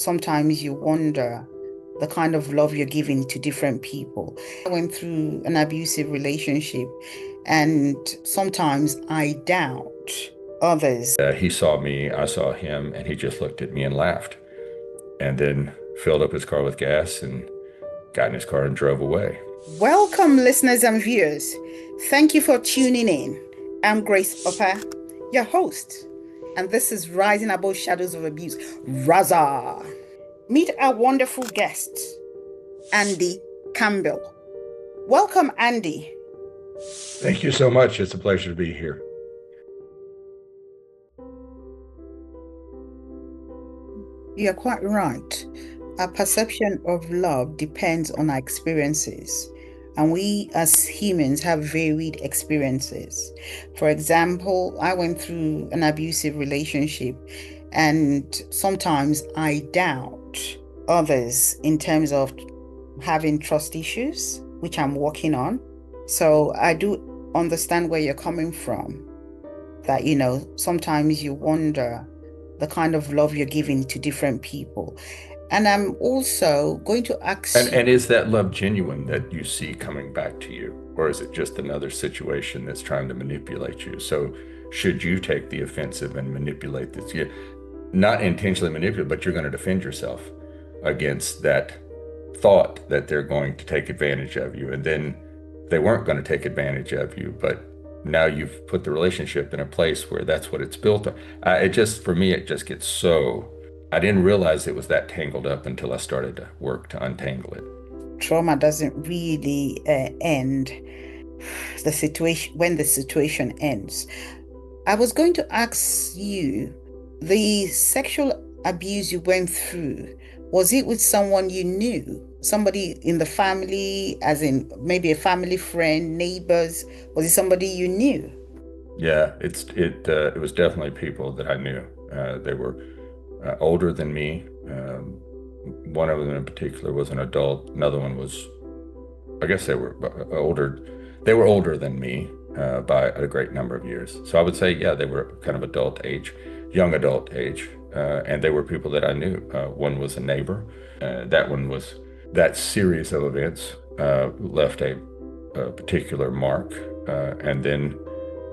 sometimes you wonder the kind of love you're giving to different people. I went through an abusive relationship, and sometimes I doubt others. He saw me, I saw him, and he just looked at me and laughed, and then filled up his car with gas and got in his car and drove away. Welcome, listeners and viewers. Thank you for tuning in. I'm Grace Upper, your host, and this is Rising Above Shadows of Abuse, Raza. Meet our wonderful guest, Andy Campbell. Welcome, Andy. Thank you so much. It's a pleasure to be here. You're quite right. Our perception of love depends on our experiences, and we as humans have varied experiences. For example, I went through an abusive relationship, and sometimes I doubt others in terms of having trust issues, which I'm working on. So I do understand where you're coming from, that, sometimes you wonder the kind of love you're giving to different people. And I'm also going to ask And is that love genuine that you see coming back to you? Or is it just another situation that's trying to manipulate you? So should you take the offensive and manipulate this? Not intentionally manipulate, but you're going to defend yourself against that thought that they're going to take advantage of you. And then they weren't going to take advantage of you, but now you've put the relationship in a place where that's what it's built on. For me, it just gets so, I didn't realize it was that tangled up until I started to work to untangle it. trauma doesn't really end the situation when the situation ends. I was going to ask you, the sexual abuse you went through, was it with someone you knew? Somebody in the family, as in maybe a family friend, neighbors? Was it somebody you knew? Yeah, it was definitely people that I knew. They were older than me. One of them in particular was an adult. Another one was, I guess they were older. They were older than me by a great number of years. So I would say, yeah, they were kind of adult age, young adult age. And they were people that I knew. One was a neighbor. That series of events left a particular mark. And then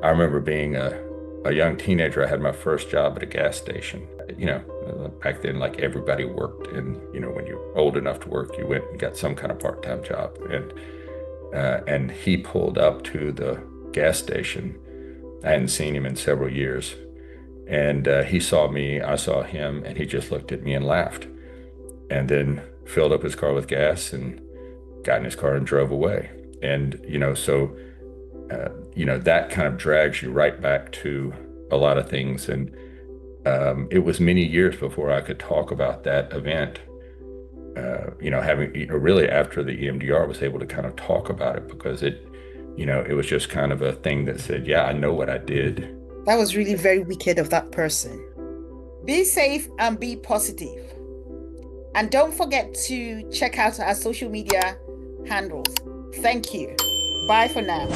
I remember being a young teenager. I had my first job at a gas station. Back then, like, everybody worked. And, when you're old enough to work, you went and got some kind of part-time job. And he pulled up to the gas station. I hadn't seen him in several years. And he saw me, I saw him, and he just looked at me and laughed. And then filled up his car with gas and got in his car and drove away. And, that kind of drags you right back to a lot of things. And it was many years before I could talk about that event. Really after the EMDR, was able to kind of talk about it, because it was just kind of a thing that said, yeah, I know what I did. That was really very wicked of that person. Be safe and be positive. And don't forget to check out our social media handles. Thank you. Bye for now.